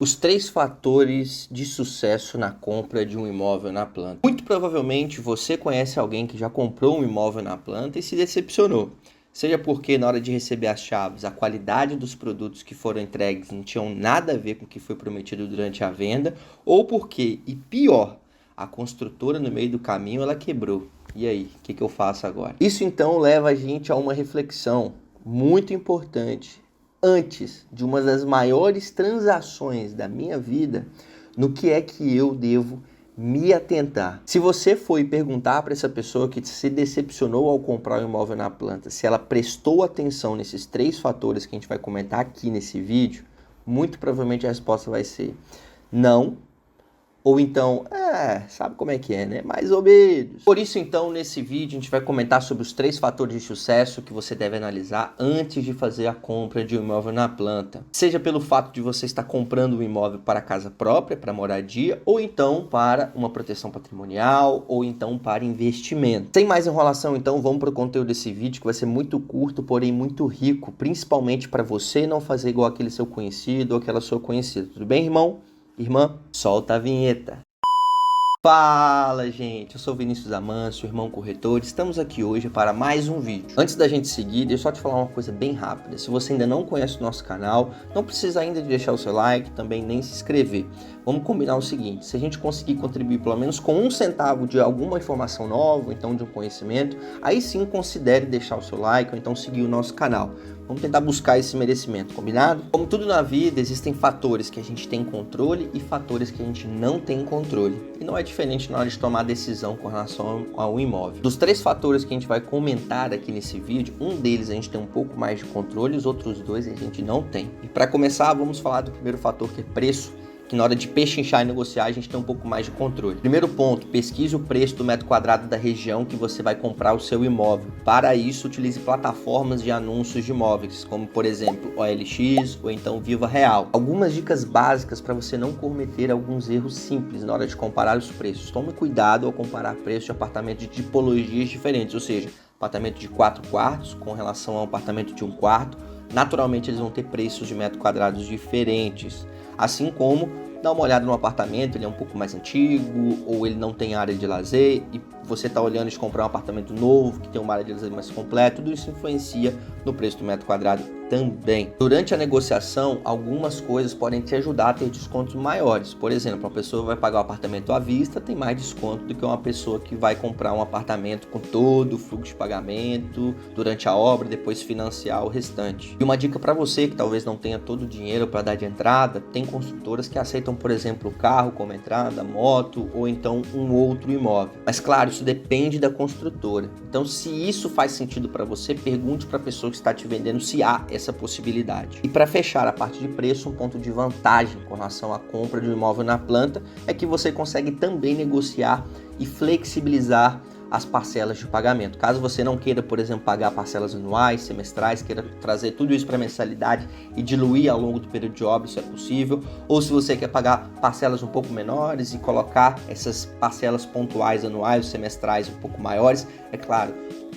Os 3 fatores de sucesso na compra de um imóvel na planta. Muito provavelmente você conhece alguém que já comprou um imóvel na planta e se decepcionou. Seja porque na hora de receber as chaves, a qualidade dos produtos que foram entregues não tinham nada a ver com o que foi prometido durante a venda, ou porque, e pior, a construtora no meio do caminho ela quebrou. E aí, o que eu faço agora? Isso então leva a gente a uma reflexão muito importante antes de uma das maiores transações da minha vida, no que é que eu devo me atentar. Se você foi perguntar para essa pessoa que se decepcionou ao comprar um imóvel na planta, se ela prestou atenção nesses 3 fatores que a gente vai comentar aqui nesse vídeo, muito provavelmente a resposta vai ser não. Ou então, sabe como é que é, né? Mais ou menos. Por isso, então, nesse vídeo a gente vai comentar sobre os 3 fatores de sucesso que você deve analisar antes de fazer a compra de um imóvel na planta. Seja pelo fato de você estar comprando um imóvel para casa própria, para moradia, ou então para uma proteção patrimonial, ou então para investimento. Sem mais enrolação, então, vamos para o conteúdo desse vídeo que vai ser muito curto, porém muito rico, principalmente para você não fazer igual aquele seu conhecido ou aquela sua conhecida. Tudo bem, irmão? Irmã, solta a vinheta. Fala, gente, eu sou Vinícius Amâncio, irmão corretor, estamos aqui hoje para mais um vídeo. Antes da gente seguir, deixa eu só te falar uma coisa bem rápida. Se você ainda não conhece o nosso canal, não precisa ainda de deixar o seu like, também nem se inscrever. Vamos combinar o seguinte, se a gente conseguir contribuir pelo menos com 1 centavo de alguma informação nova, ou então de um conhecimento, aí sim considere deixar o seu like ou então seguir o nosso canal. Vamos tentar buscar esse merecimento, combinado? Como tudo na vida, existem fatores que a gente tem controle e fatores que a gente não tem controle. E não é diferente na hora de tomar decisão com relação ao imóvel. Dos 3 fatores que a gente vai comentar aqui nesse vídeo, um deles a gente tem um pouco mais de controle, os outros 2 a gente não tem. E para começar, vamos falar do primeiro fator, que é preço, que na hora de pechinchar e negociar a gente tem um pouco mais de controle. Primeiro ponto, pesquise o preço do metro quadrado da região que você vai comprar o seu imóvel. Para isso, utilize plataformas de anúncios de imóveis, como por exemplo OLX ou então Viva Real. Algumas dicas básicas para você não cometer alguns erros simples na hora de comparar os preços. Tome cuidado ao comparar preços de apartamentos de tipologias diferentes, ou seja, apartamento de 4 quartos com relação a um apartamento de 1 quarto. Naturalmente eles vão ter preços de metros quadrados diferentes. Assim como dá uma olhada no apartamento, ele é um pouco mais antigo ou ele não tem área de lazer e você está olhando de comprar um apartamento novo que tem uma área de lazer mais completa, tudo isso influencia no preço do metro quadrado também. Durante a negociação, algumas coisas podem te ajudar a ter descontos maiores. Por exemplo, uma pessoa vai pagar o apartamento à vista, tem mais desconto do que uma pessoa que vai comprar um apartamento com todo o fluxo de pagamento durante a obra e depois financiar o restante. E uma dica para você que talvez não tenha todo o dinheiro para dar de entrada, tem construtoras que aceitam, por exemplo, o carro como entrada, moto ou então um outro imóvel. Mas claro, isso depende da construtora. Então, se isso faz sentido para você, pergunte para a pessoa que está te vendendo se há essa possibilidade. E para fechar a parte de preço, um ponto de vantagem com relação à compra de um imóvel na planta é que você consegue também negociar e flexibilizar as parcelas de pagamento. Caso você não queira, por exemplo, pagar parcelas anuais, semestrais, queira trazer tudo isso para mensalidade e diluir ao longo do período de obra, isso é possível. Ou se você quer pagar parcelas um pouco menores e colocar essas parcelas pontuais anuais ou semestrais um pouco maiores, é claro,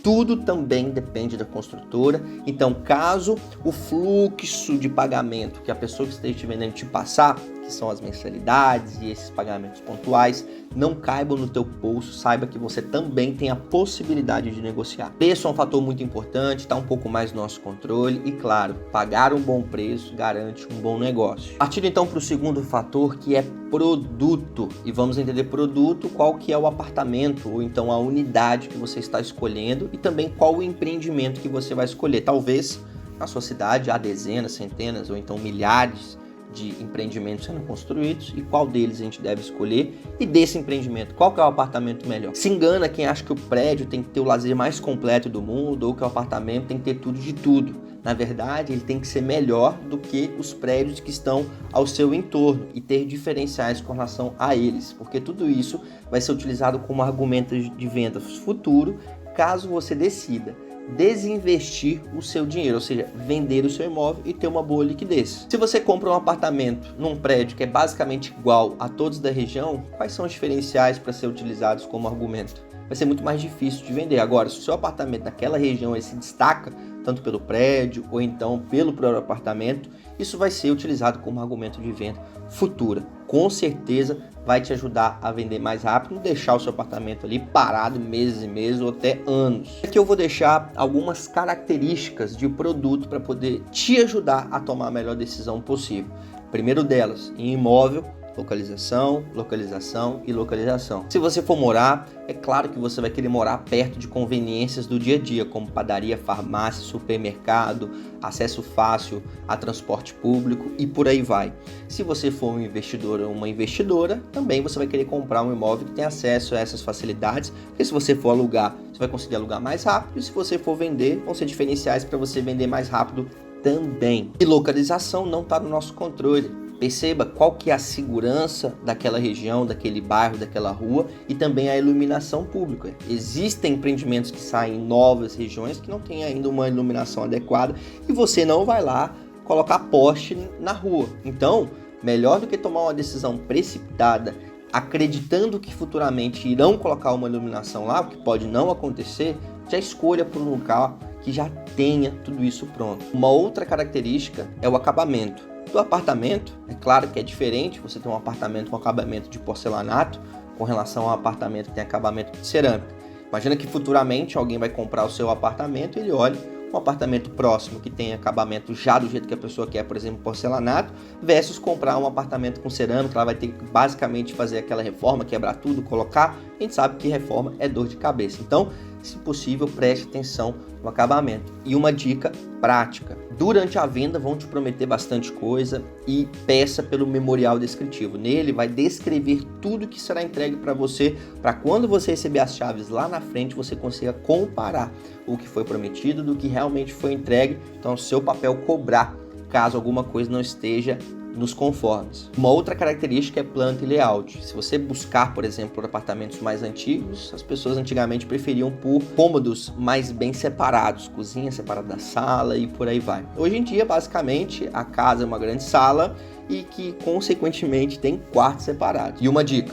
tudo também depende da construtora. Então, caso o fluxo de pagamento que a pessoa que esteja te vendendo te passar, que são as mensalidades e esses pagamentos pontuais, não caibam no teu bolso, saiba que você também tem a possibilidade de negociar. Preço é um fator muito importante, está um pouco mais no nosso controle e, claro, pagar um bom preço garante um bom negócio. Partindo então para o segundo fator, que é produto. E vamos entender produto, qual que é o apartamento ou então a unidade que você está escolhendo e também qual o empreendimento que você vai escolher. Talvez na sua cidade há dezenas, centenas ou então milhares de empreendimentos sendo construídos e qual deles a gente deve escolher e desse empreendimento, qual que é o apartamento melhor. Se engana quem acha que o prédio tem que ter o lazer mais completo do mundo ou que o apartamento tem que ter tudo de tudo. Na verdade, ele tem que ser melhor do que os prédios que estão ao seu entorno e ter diferenciais com relação a eles, porque tudo isso vai ser utilizado como argumento de venda futuro caso você decida desinvestir o seu dinheiro, ou seja, vender o seu imóvel e ter uma boa liquidez. Se você compra um apartamento num prédio que é basicamente igual a todos da região, quais são os diferenciais para ser utilizados como argumento? Vai ser muito mais difícil de vender. Agora, se o seu apartamento naquela região ele se destaca, tanto pelo prédio ou então pelo próprio apartamento, isso vai ser utilizado como argumento de venda futura. Com certeza vai te ajudar a vender mais rápido, não deixar o seu apartamento ali parado meses e meses ou até anos. Aqui eu vou deixar algumas características de produto para poder te ajudar a tomar a melhor decisão possível. Primeiro delas, em imóvel, localização, localização e localização. Se você for morar, é claro que você vai querer morar perto de conveniências do dia a dia, como padaria, farmácia, supermercado, acesso fácil a transporte público e por aí vai. Se você for um investidor ou uma investidora, também você vai querer comprar um imóvel que tenha acesso a essas facilidades, porque se você for alugar, você vai conseguir alugar mais rápido, e se você for vender, vão ser diferenciais para você vender mais rápido também. E localização não está no nosso controle. Perceba qual que é a segurança daquela região, daquele bairro, daquela rua e também a iluminação pública. Existem empreendimentos que saem em novas regiões que não têm ainda uma iluminação adequada e você não vai lá colocar poste na rua. Então, melhor do que tomar uma decisão precipitada, acreditando que futuramente irão colocar uma iluminação lá, o que pode não acontecer, já escolha por um local que já tenha tudo isso pronto. Uma outra característica é o acabamento. Do apartamento, é claro que é diferente você ter um apartamento com acabamento de porcelanato com relação a um apartamento que tem acabamento de cerâmica. Imagina que futuramente alguém vai comprar o seu apartamento e ele olha um apartamento próximo que tem acabamento já do jeito que a pessoa quer, por exemplo, porcelanato, versus comprar um apartamento com cerâmica, ela vai ter que basicamente fazer aquela reforma, quebrar tudo, colocar. A gente sabe que reforma é dor de cabeça. Então, se possível, preste atenção no acabamento. E uma dica prática: durante a venda vão te prometer bastante coisa e peça pelo memorial descritivo. Nele vai descrever tudo que será entregue para você, para quando você receber as chaves lá na frente, você consiga comparar o que foi prometido do que realmente foi entregue. Então, é o seu papel cobrar caso alguma coisa não esteja nos conformes. Uma outra característica é planta e layout. Se você buscar, por exemplo, por apartamentos mais antigos, as pessoas antigamente preferiam por cômodos mais bem separados, cozinha separada da sala e por aí vai. Hoje em dia, basicamente, a casa é uma grande sala e que, consequentemente, tem quartos separados. E uma dica: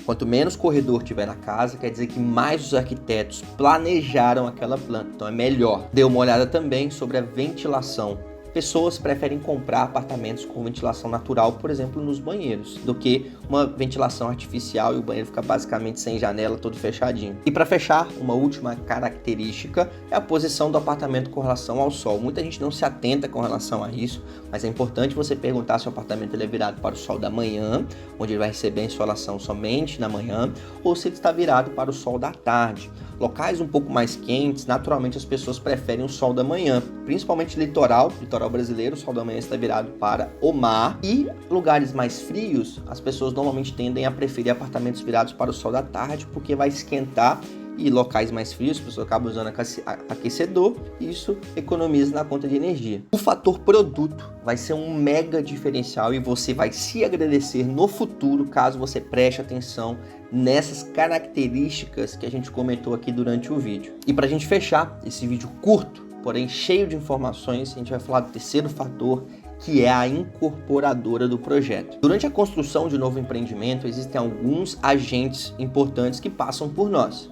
quanto menos corredor tiver na casa, quer dizer que mais os arquitetos planejaram aquela planta, então é melhor. Dê uma olhada também sobre a ventilação. Pessoas preferem comprar apartamentos com ventilação natural, por exemplo, nos banheiros, do que uma ventilação artificial e o banheiro fica basicamente sem janela, todo fechadinho. E para fechar, uma última característica é a posição do apartamento com relação ao sol. Muita gente não se atenta com relação a isso, mas é importante você perguntar se o apartamento ele é virado para o sol da manhã, onde ele vai receber a insolação somente na manhã, ou se ele está virado para o sol da tarde. Locais um pouco mais quentes, naturalmente as pessoas preferem o sol da manhã, principalmente litoral brasileiro, o sol da manhã está virado para o mar, e lugares mais frios, as pessoas normalmente tendem a preferir apartamentos virados para o sol da tarde, porque vai esquentar, e locais mais frios, as pessoas acabam usando aquecedor, e isso economiza na conta de energia. O fator produto vai ser um mega diferencial e você vai se agradecer no futuro caso você preste atenção nessas características que a gente comentou aqui durante o vídeo. E para a gente fechar esse vídeo curto, porém cheio de informações, a gente vai falar do terceiro fator, que é a incorporadora do projeto. Durante a construção de um novo empreendimento, existem alguns agentes importantes que passam por nós.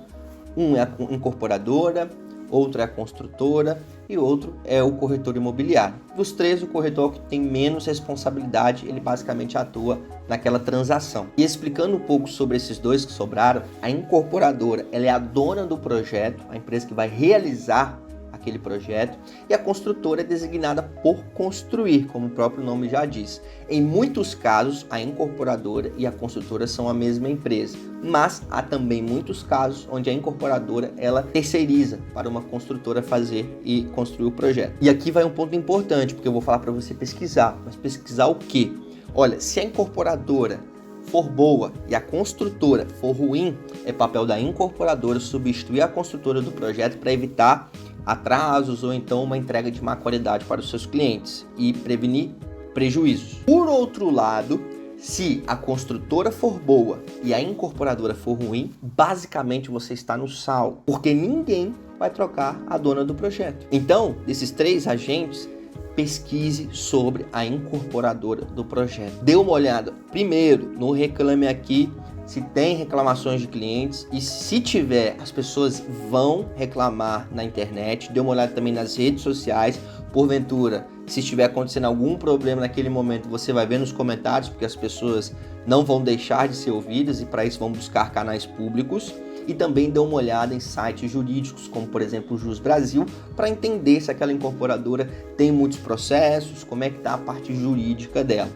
Um é a incorporadora, outro é a construtora e outro é o corretor imobiliário. Dos três, o corretor que tem menos responsabilidade, ele basicamente atua naquela transação. E explicando um pouco sobre esses dois que sobraram, a incorporadora, ela é a dona do projeto, a empresa que vai realizar aquele projeto, e a construtora é designada por construir, como o próprio nome já diz. Em muitos casos, a incorporadora e a construtora são a mesma empresa, mas há também muitos casos onde a incorporadora ela terceiriza para uma construtora fazer e construir o projeto. E aqui vai um ponto importante, porque eu vou falar para você pesquisar, mas pesquisar o quê? Olha, se a incorporadora for boa e a construtora for ruim, é papel da incorporadora substituir a construtora do projeto para evitar atrasos ou então uma entrega de má qualidade para os seus clientes e prevenir prejuízos. Por outro lado, se a construtora for boa e a incorporadora for ruim, basicamente você está no sal, porque ninguém vai trocar a dona do projeto. Então, desses três agentes, pesquise sobre a incorporadora do projeto. Dê uma olhada primeiro no Reclame Aqui, se tem reclamações de clientes, e se tiver, as pessoas vão reclamar na internet. Dê uma olhada também nas redes sociais. Porventura, se estiver acontecendo algum problema naquele momento, você vai ver nos comentários, porque as pessoas não vão deixar de ser ouvidas e para isso vão buscar canais públicos. E também dê uma olhada em sites jurídicos, como por exemplo o Jus Brasil, para entender se aquela incorporadora tem muitos processos, como é que está a parte jurídica dela.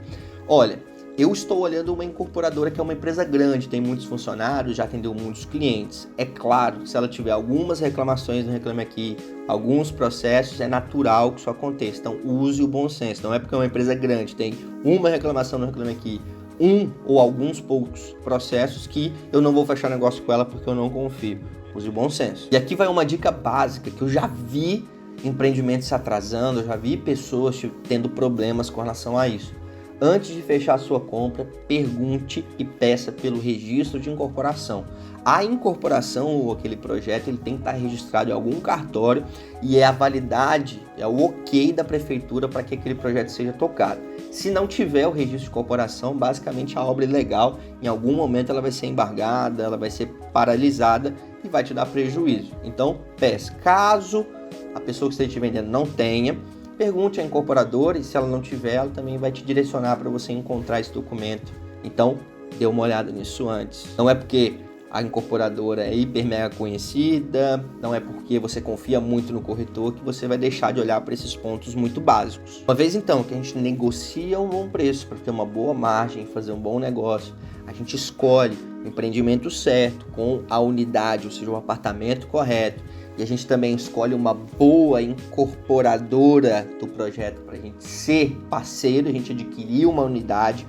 Olha, eu estou olhando uma incorporadora que é uma empresa grande, tem muitos funcionários, já atendeu muitos clientes. É claro que se ela tiver algumas reclamações no Reclame Aqui, alguns processos, é natural que isso aconteça. Então use o bom senso. Não é porque é uma empresa grande, tem uma reclamação no Reclame Aqui, um ou alguns poucos processos, que eu não vou fechar negócio com ela porque eu não confio. Use o bom senso. E aqui vai uma dica básica que eu já vi empreendimentos se atrasando, eu já vi pessoas tendo problemas com relação a isso. Antes de fechar a sua compra, pergunte e peça pelo registro de incorporação. A incorporação ou aquele projeto, ele tem que estar registrado em algum cartório e é a validade, é o ok da prefeitura para que aquele projeto seja tocado. Se não tiver o registro de incorporação, basicamente a obra ilegal, em algum momento ela vai ser embargada, ela vai ser paralisada e vai te dar prejuízo. Então, peça. Caso a pessoa que esteja te vendendo não tenha, pergunte à incorporadora, e se ela não tiver, ela também vai te direcionar para você encontrar esse documento. Então, dê uma olhada nisso antes. Não é porque a incorporadora é hiper mega conhecida, não é porque você confia muito no corretor que você vai deixar de olhar para esses pontos muito básicos. Uma vez então que a gente negocia um bom preço para ter uma boa margem e fazer um bom negócio, a gente escolhe o empreendimento certo, com a unidade, ou seja, o apartamento correto, e a gente também escolhe uma boa incorporadora do projeto para a gente ser parceiro, a gente adquirir uma unidade.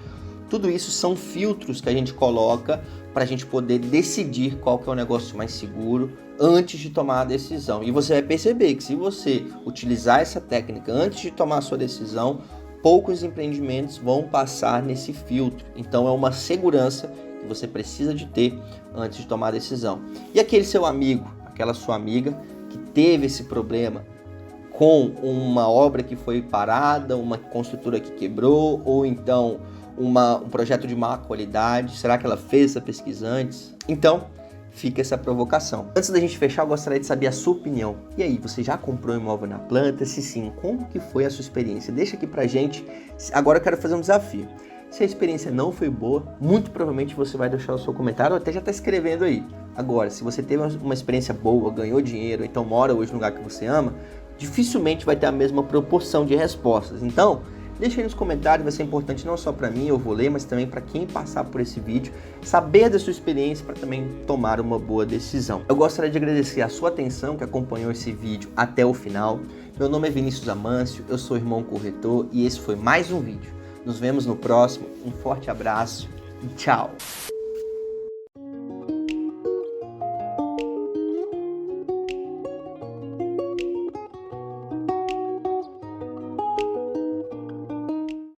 Tudo isso são filtros que a gente coloca para a gente poder decidir qual que é o negócio mais seguro antes de tomar a decisão. E você vai perceber que se você utilizar essa técnica antes de tomar a sua decisão, poucos empreendimentos vão passar nesse filtro. Então é uma segurança que você precisa de ter antes de tomar a decisão. E aquele seu amigo, aquela sua amiga que teve esse problema com uma obra que foi parada, uma construtora que quebrou, ou então um projeto de má qualidade, será que ela fez essa pesquisa antes? Então, fica essa provocação. Antes da gente fechar, eu gostaria de saber a sua opinião. E aí, você já comprou um imóvel na planta? Se sim, como que foi a sua experiência? Deixa aqui pra gente. Agora eu quero fazer um desafio. Se a experiência não foi boa, muito provavelmente você vai deixar o seu comentário ou até já está escrevendo aí. Agora, se você teve uma experiência boa, ganhou dinheiro, então mora hoje no lugar que você ama, dificilmente vai ter a mesma proporção de respostas. Então, deixa aí nos comentários, vai ser importante não só para mim, eu vou ler, mas também para quem passar por esse vídeo, saber da sua experiência para também tomar uma boa decisão. Eu gostaria de agradecer a sua atenção que acompanhou esse vídeo até o final. Meu nome é Vinícius Amâncio, eu sou irmão corretor e esse foi mais um vídeo. Nos vemos no próximo, um forte abraço e tchau!